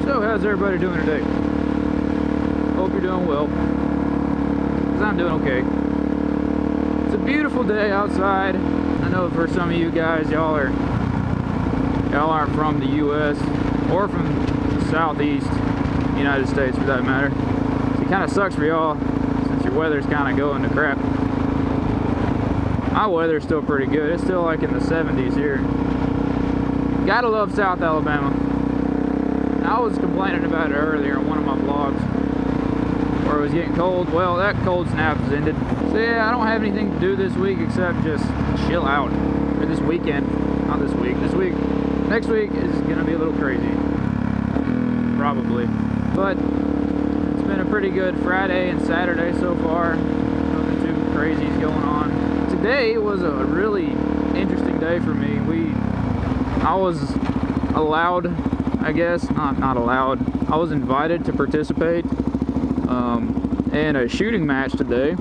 So how's everybody doing today? Hope you're doing well, because I'm doing okay. It's a beautiful day outside. I know for some of you guys, y'all aren't from the US or from the southeast United States for that matter. So it kind of sucks for y'all since your weather's kind of going to crap. My weather's still pretty good. It's still like in the 70s here. Gotta love South Alabama. I was complaining about it earlier in one of my vlogs where it was getting cold. Well, that cold snap has ended. So yeah, I don't have anything to do this week except just chill out. Or this weekend. Not this week. This week. Next week is gonna be a little crazy. Probably. But it's been a pretty good Friday and Saturday so far. Nothing too crazy is going on. Today was a really interesting day for me. I was allowed, I guess, not allowed. I was invited to participate in a shooting match today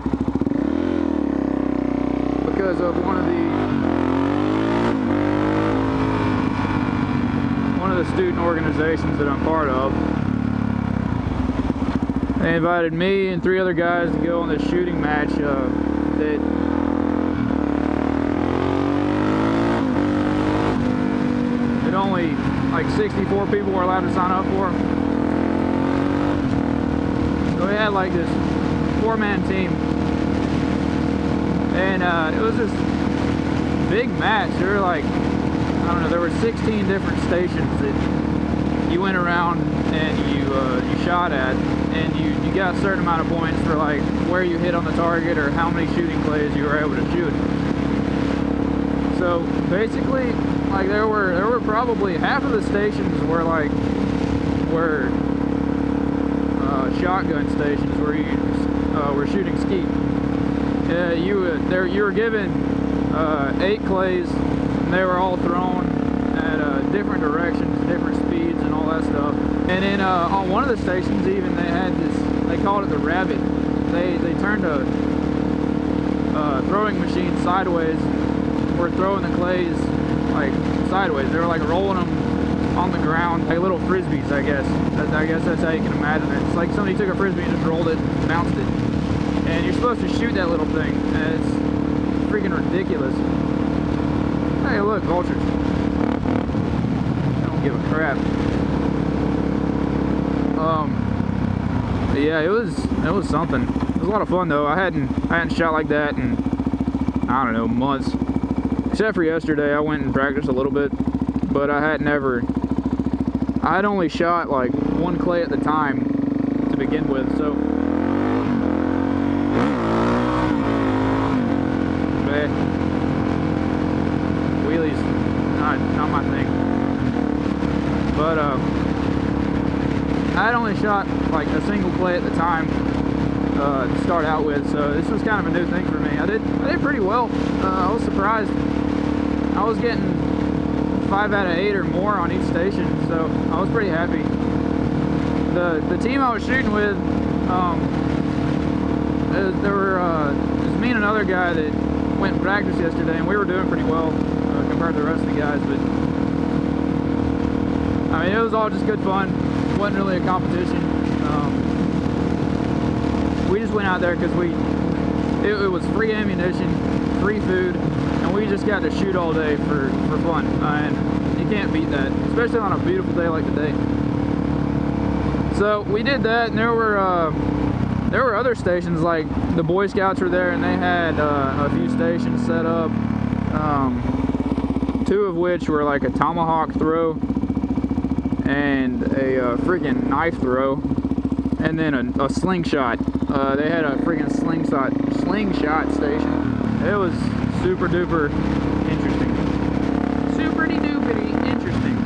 because of one of the student organizations that I'm part of. They invited me and 3 other guys to go on this shooting match that only like 64 people were allowed to sign up for. So we had like this 4-man team, and it was this big match. There were like, I don't know, there were 16 different stations that you went around and you shot at, and you got a certain amount of points for like where you hit on the target or how many shooting plays you were able to shoot. So basically, like there were probably half of the stations were shotgun stations where you were shooting skeet. You were given 8 clays, and they were all thrown at different directions, different speeds, and all that stuff. And then on one of the stations, even they had this. They called it the rabbit. They turned a throwing machine sideways. Were throwing the clays like sideways. They were like rolling them on the ground like little frisbees, I guess. I guess that's how you can imagine it. It's like somebody took a frisbee and just rolled it, bounced it, and you're supposed to shoot that little thing, and it's freaking ridiculous. Hey, look, vultures. I don't give a crap. But yeah, it was something. It was a lot of fun though. I hadn't shot like that in, I don't know, months. Except for yesterday, I went and practiced a little bit, but I had only shot like 1 clay at the time to begin with, so. Wheelies, not my thing. But I had only shot like a single clay at the time to start out with, so this was kind of a new thing for me. I did pretty well. I was surprised. I was getting 5 out of 8 or more on each station, so I was pretty happy. The team I was shooting with, there was me and another guy that went and practiced yesterday, and we were doing pretty well compared to the rest of the guys. But I mean, it was all just good fun. It wasn't really a competition. We just went out there because it was free ammunition, free food. And we just got to shoot all day for fun, and you can't beat that, especially on a beautiful day like today. So we did that, and there were other stations, like the Boy Scouts were there, and they had a few stations set up, 2 of which were like a tomahawk throw and a freaking knife throw, and then a slingshot. They had a freaking slingshot station. It was super duper interesting. Super duper interesting.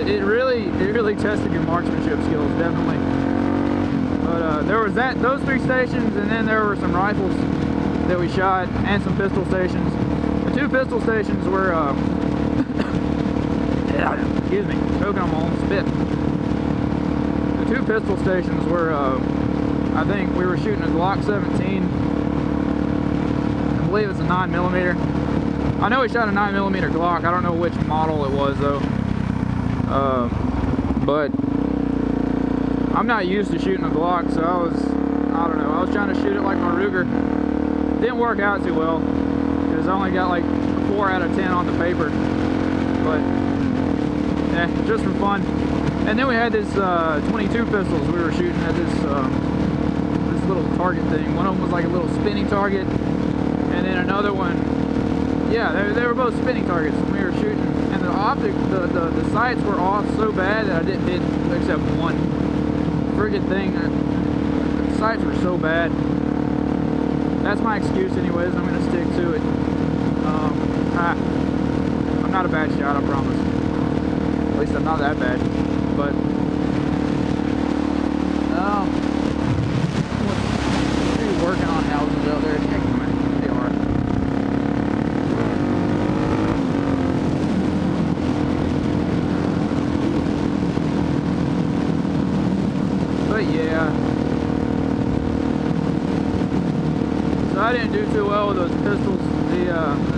It really tested your marksmanship skills, definitely. But there was those 3 stations, and then there were some rifles that we shot, and some pistol stations. The 2 pistol stations were excuse me, choking on my own spit. The 2 pistol stations were I think we were shooting a Glock 17. I believe it's a 9mm. I know we shot a 9mm Glock. I don't know which model it was though. But I'm not used to shooting a Glock, so I don't know, I was trying to shoot it like my Ruger. Didn't work out too well, because I only got like 4 out of 10 on the paper. But, yeah, just for fun. And then we had this 22 pistols we were shooting at this little target thing. One of them was like a little spinning target, and then another one, yeah, they were both spinning targets, and we were shooting. And the optic, the sights were off so bad that I didn't hit except one friggin' thing. The sights were so bad. That's my excuse anyways, I'm gonna stick to it. I'm not a bad shot, I promise. At least I'm not that bad. But what are you working on houses out there? Heck, they are. But yeah, so I didn't do too well with those pistols, the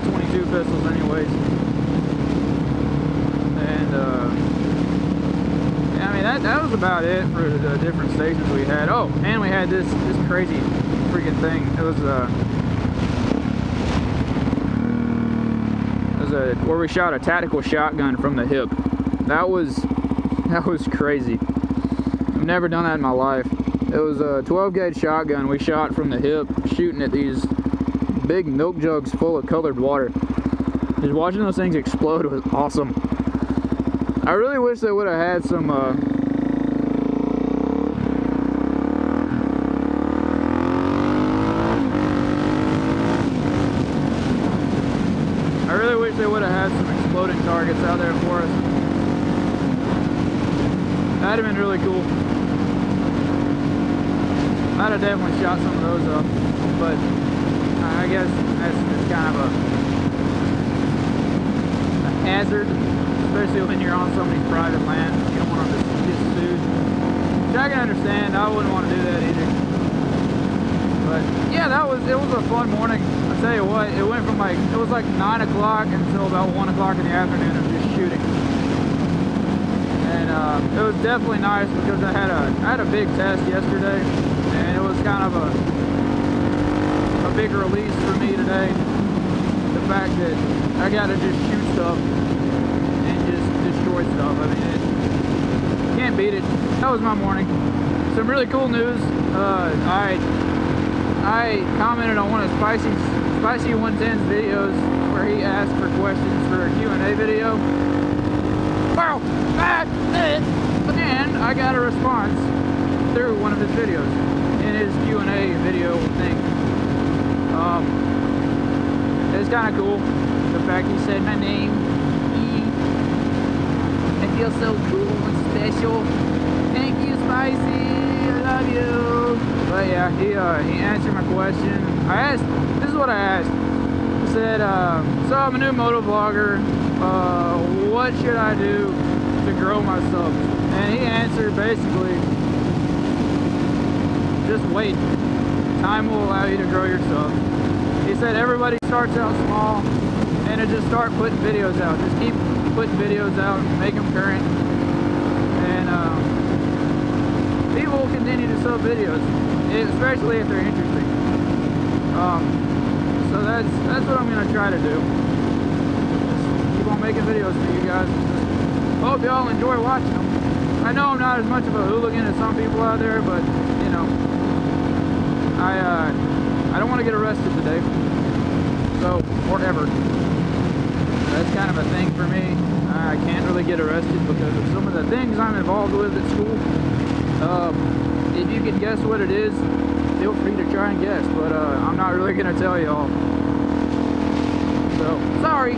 22 pistols anyways. And yeah, I mean that was about it for the different stations we had. Oh, and we had this crazy freaking thing. It was where we shot a tactical shotgun from the hip. That was crazy. I've never done that in my life. It was a 12 gauge shotgun we shot from the hip, shooting at these big milk jugs full of colored water. Just watching those things explode was awesome. I really wish they would have had some exploding targets out there for us. That'd have been really cool. I'd have definitely shot some of those up, but I guess that's kind of a hazard, especially when you're on somebody's private land. You don't want them to get sued. Which I can understand. I wouldn't want to do that either. But yeah, it was a fun morning. I tell you what, it went from it was like 9 o'clock until about 1 o'clock in the afternoon of just shooting. And it was definitely nice because I had a big test yesterday, and it was kind of a big release for me today. The fact that I got to just shoot stuff and just destroy stuff. I mean, can't beat it. That was my morning. Some really cool news. I commented on one of Spicy110's videos where he asked for questions for a Q&A video. Well, that's it. And I got a response through one of his videos in his Q&A video thing. It's kind of cool. The fact he said my name. I feel so cool and special. Thank you, Spicy. I love you. But yeah, he answered my question. This is what I asked. He said, so I'm a new moto vlogger. What should I do to grow my subs? And he answered basically, just wait. Time will allow you to grow your subs. He said everybody starts out small, and to just start putting videos out. Just keep putting videos out, make them current, and people will continue to sub videos, especially if they're interesting. So that's what I'm gonna try to do. Just keep on making videos for you guys. Hope y'all enjoy watching them. I know I'm not as much of a hooligan as some people out there, but you know, I don't want to get arrested today, so, or ever. That's kind of a thing for me. I can't really get arrested because of some of the things I'm involved with at school. If you can guess what it is, feel free to try and guess, but I'm not really going to tell y'all. So, sorry.